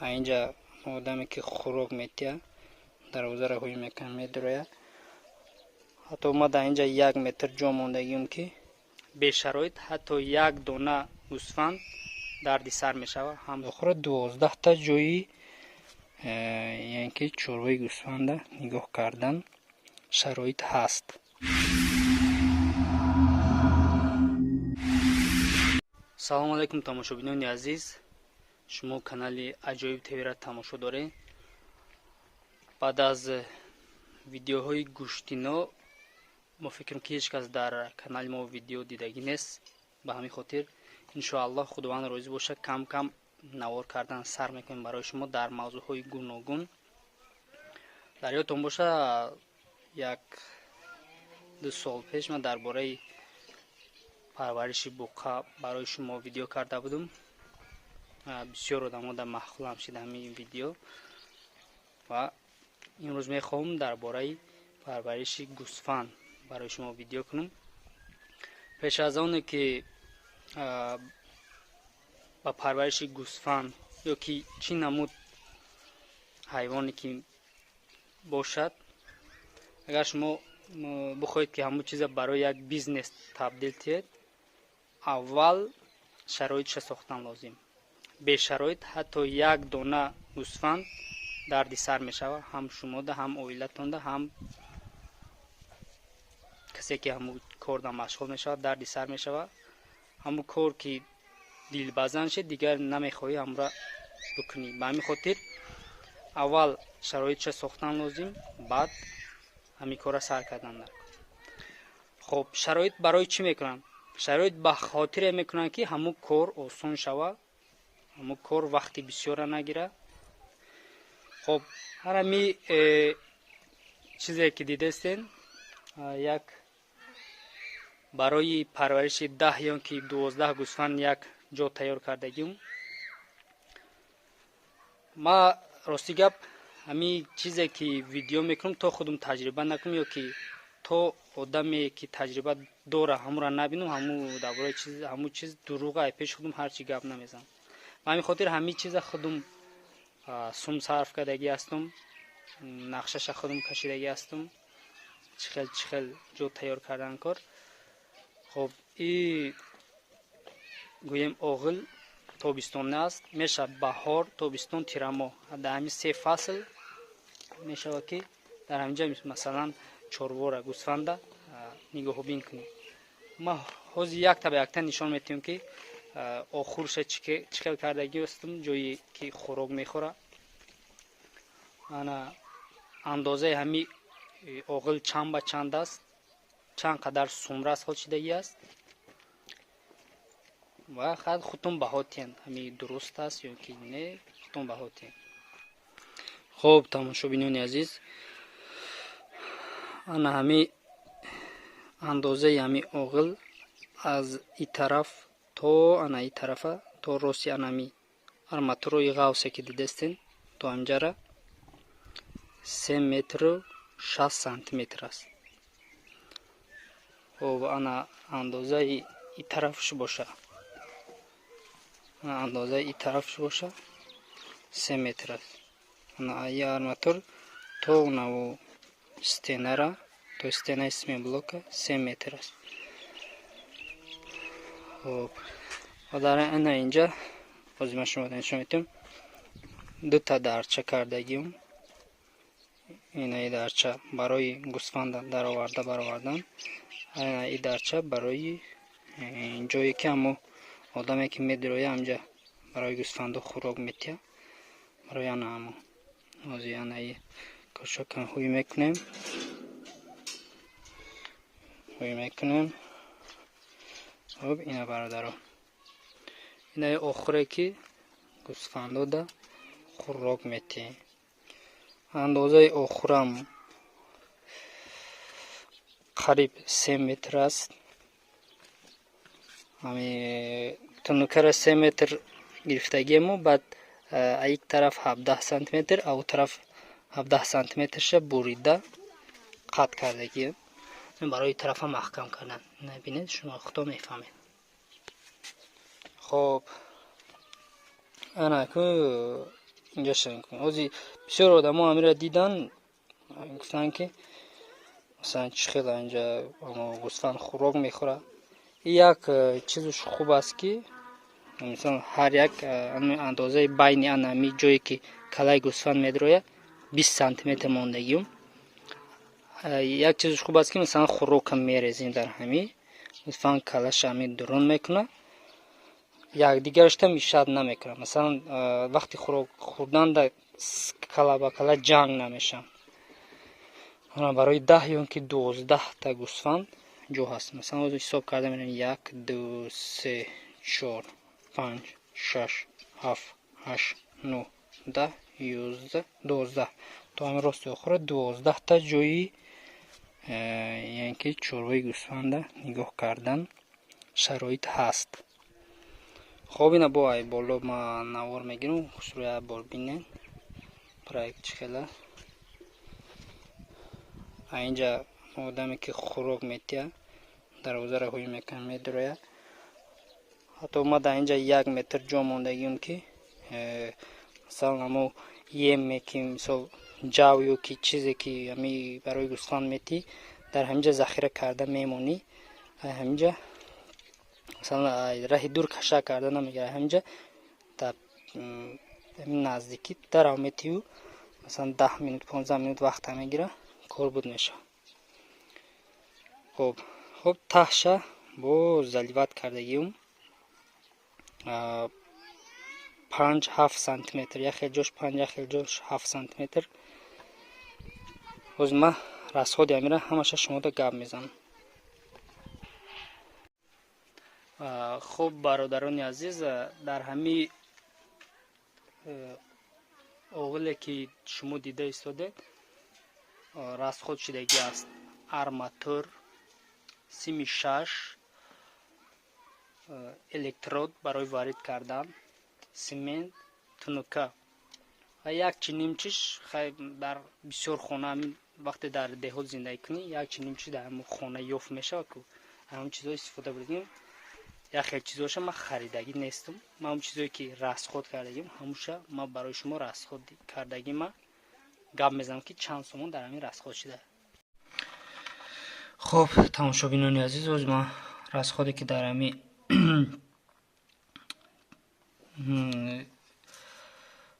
اینجا آدمی که خوراک میتیه دروازه را هوی میکنه میدروه. حتی ما در اینجا 1 متر جا موندگیم که به شرایط حتی 1 دانه گوسفند دردی سر میشوه. هم آخر 12 تا جایی یعنی که چربای گوسفند نگاه کردن شرایط هست. سلام علیکم تماشابینان عزیز، شما کانال عجایب تیوی را تماشا دارید. بعد از ویدیوهای گوشتینا ما فکرم که هیچ کس در کانال ما ویدیو دیدگی نیست. به همین خاطر انشاءالله خداوند راضی باشه کم کم نوار کردن سر میکنیم برای شما در موضوعهای گوناگون. در یادتون باشه 1-2 سال پیش من درباره پرورش بوقا برای شما ویدیو کرده بودم. بسیار آدم مخلوم شد همین ویدیو و امروز میخوام درباره پرورش گوسفند برای شما ویدیو کنم. پیش از آن که با پرورش گوسفند یا که چی نمود حیوانی که باشد، اگر شما بخواید که همون چیز برای یک بیزنس تبدیل تید، اول شرایطش ساختن لازم. به شرایط حتی 1 دانه گوسفند دردی سر می شود، هم شما ده، هم اویلتون ده، هم کسی که همون کار ده مشغول می شود دردی سر می شود. همون کار که دیل بزن شد دیگر نمی خواهی هم را بکنی. به همین خاطر اول شرایطش ساختن لازم، بعد همین کار را سر کردن در. خب شرایط برای چی میکنن؟ شرایط به خاطر میکنن که همون کار آسان شود، همون کار وقتی بسیار نگیره. خب هرمی چیزی که دیدستین، یک برای پرورش 10 یا که 12 گوسفند یک جا تیار کردگیم. ما راستی گپ همین چیزی که ویدیو میکنم تا خودم تجربه نکنم یا که تا آدمی که تجربه داره همون را نبینم، همون درباره چیز همون چیز دروغه پیش خودم هر چی گپ نمیزنم. به همین خاطر همین چیز خودم سوم صرف کردگی هستم، نقشش خودم کشیدگی هستم، چخل جو تیار کردن کار. خب این گویم اوغل تابستان است، میشه بهار تابستان تیرما، در همین 3 فصل میشه که در همینجا مثلا چروار گوسفند نگاه بین کنیم. ما حوز یک تا به یک تا نشان میتیم که آخرش چکل کردگی هستم، جایی که خوراک میخوره. انا اندازه همین اوغل چند به چند است، چند قدر سمره است شدگی است و خودتون بهاتین همین درست است یا که نه خودتون بهاتین. خب تماشابینان عزیز، انا همین اندازه همین اوغل از این طرف تا انا این طرف تا راسی انمی ارماتروی غوصه که دیدستین تا همجا 3 متر و 60 سانتی متر است. خب انا اندازه این طرفش باشه، اندازه این طرفش باشه 3 متر است. انا ای ارماتور تا اونو استینه را تا استینه اسمی بلوک 3 متر است. خب و در اینجا بازی من شما نشون میتونم 2 تا درچه کردگیم. این درچه برای گوسفند در آوردن، این درچه برای جایی که همو آدمی که میدرویه همجا برای گوسفند خوراک میتیه برای آن همو آزی آنه کشکن خوی میکنیم خب اینه برادرها، اینه آخره که گوسفندو ده خوراک میتیه. اندازه آخرم قریب 3 متر است. همین تنوکر 3 متر گرفتگی مو، بعد یک طرف 17 سانتی متر او طرف 17 سانتی مترش بریده قطع کردگی برای طرف محکم کردن. نبینید شما خودتون میفهمید. خب انا که اینجا شنگ کنید. اوزی بسیار آدم ها همیره دیدن گفتن که مثلا چی خیلی اینجا گوسفند خوراک میخوره. یک چیزش خوب است که مثلا هر یک اندازه بین انمی جایی که کلای گوسفند میدروه 20 سانتی متر ماندگی. یک چیزش خوب است که مثلا خوراک میریزیم در همین گوسفند کلاش همین درون میکنه. یک دیگرش هم ایجاد نمیکنه. مثلا وقتی خوراک خوردن در کلا با کلا جنگ نمیشن. برای 10 یا که 12 تا گوسفند جو هست. مثلا از حساب کرده میرن 1 2 3 4 5 6 7 8 9 10 11 12 تا همین راست آخر 12 تا جایی یعنی که چربای گوسفند نگاه کردن شرایط هست. خب اینا با ای بالا ما نوار میگیرم خسروی بال بینن پرایکت چخیله اینجا آدمی که خوراک میتیه دروازه را هوی میکن میدرویه. حتی ما در اینجا 1 متر جا موندگیم که مثلا همو یم میکیم مثلا جاویو که چیزی که همی برای گوسفند میتی در همینجا ذخیره کرده میمونی. همینجا مثلا راه دور کشا کرده نمیگیره. همینجا تا نزدیکی در آمیتیو مثلا 10 منوت 15 منوت وقت میگیره کار بود میشه. خب تهشه با زلیوت کردگیم 5-7 سانتی متر یک خیلی جاش 5 یک خیلی جاش 7 سانتی متر. از ما رسخود میره همش شما دا گپ میزنم. خب برادران عزیز در همین اوغلی که شما دیده ایستاده رسخود شدگی است. ارماتور سیم 6 الکترود برای وارد کردن سیمنت تونوکا و یک چنین چیز در بسیار خانه وقتی در دهات زندگی کنی یک چنین چیز در همون خانه یافت میشه که همون چیزا استفاده بگیریم. یک خیلی چیزاش ما خریدگی نیستم. ما همون چیزایی که رسخود کردگیم همونشا ما برای شما رسخود کردگیم. ما گپ میزنم که چند سومون در همین رسخود شده. خب تماشابینان عزیز از ما رسخودی که در همین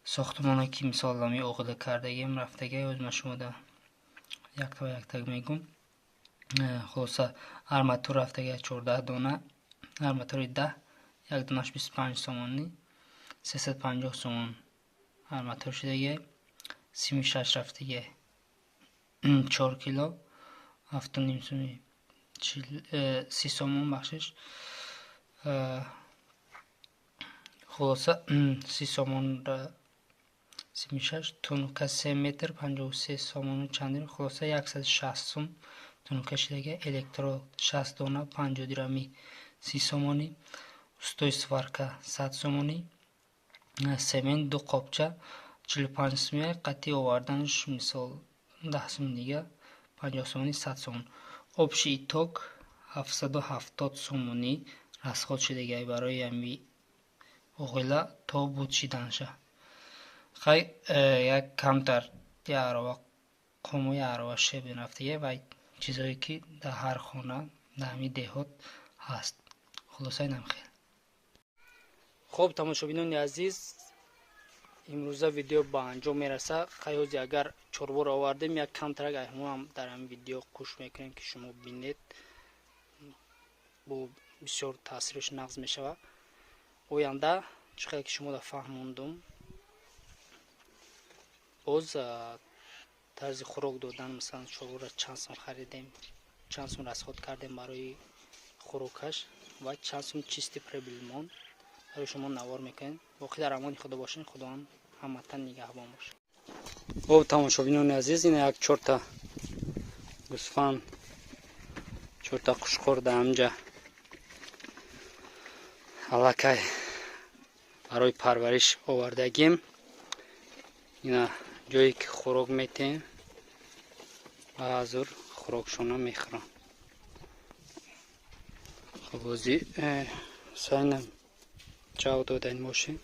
ساختمانی که مثال همی اوغل کردگیم رفتگی از ما شما در یک تا میگم. خلاصه ارماتور رفتگی 14 دانه ارماتور 10 یک دانش 25 سومانی 350 سومن ارماتور شدگی. سیم 6 رفتگی 4 کیلو 7.5 سومی 30 سومن بخشش. خلاصه 30 سومن را سیم 6 تونوکا 3 متر 53 سومن چندین. خلاصه 160 سوم تونوکا شدگی. الکترود 60 دانه 50 درمی 30 سومانی. استوی سوارکا 100 سومانی. سمنت 2 قابچه 45 سومی. قطعی آوردنش مثال 10 سوم دیگه 50 سومانی 100 سومن. آبش ایتوک 770 سومانی رسخود شدگی برای همی اوغلا تا بود شدنشه. خیلی یک کمتر یارو قومو یارو شب رفتگی و چیزایی که در هر خانه در همی دهات هست. خلاصه اینم خیلی خب تماشابینان عزیز امروز ویدیو با انجام میرسه. خیلی اگر چربو را آوردیم یک کم ترک هم در این ویدیو گوش میکنیم که شما بینید با بسیار تاثیرش نقض میشه. آینده چقدر که شما را فهموندم باز طرز خوراک دادن مثلا چربو را چند سوم خریدیم چند سوم رسخود کردیم برای خوراکش و چند سوم چیستی پربیلمان برای شما نوار میکنیم. باقی در امان خدا باشین. خدا هم همتن نگهبان باشه. خب تماشابینان عزیز این یک 4 تا گوسفند 4 تا قوشقور در همجا الکای برای پرورش آوردگیم. اینا جایی که خوراک میتیم و حضور خوراکشون میخورن. خب بازی ساینم جاو دادن باشیم.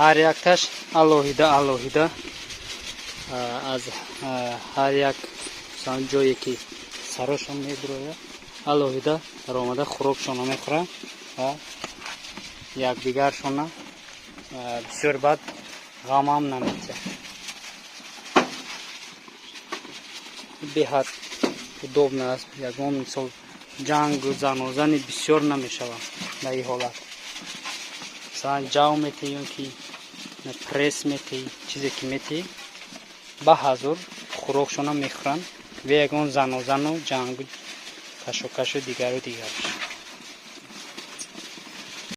ҳар якташ алоҳида аз ҳар як ҷое ки сарошон медрояд алоҳида даромада хӯрокшона мехӯранд ва якдигаршона бисёр бад ғамам наметиҳад. беҳад удобна аст. ягон мисол ҷангу занозани бисёр намешаванд дар ин ҳолат. масалан ҷав метеҳӣ ё ки пресс метеҳӣ чизе ки метеҳӣ ба ҳазур хӯрокшона мехӯранд ва ягон занозану ҷангу кашокашу дигару дигараш.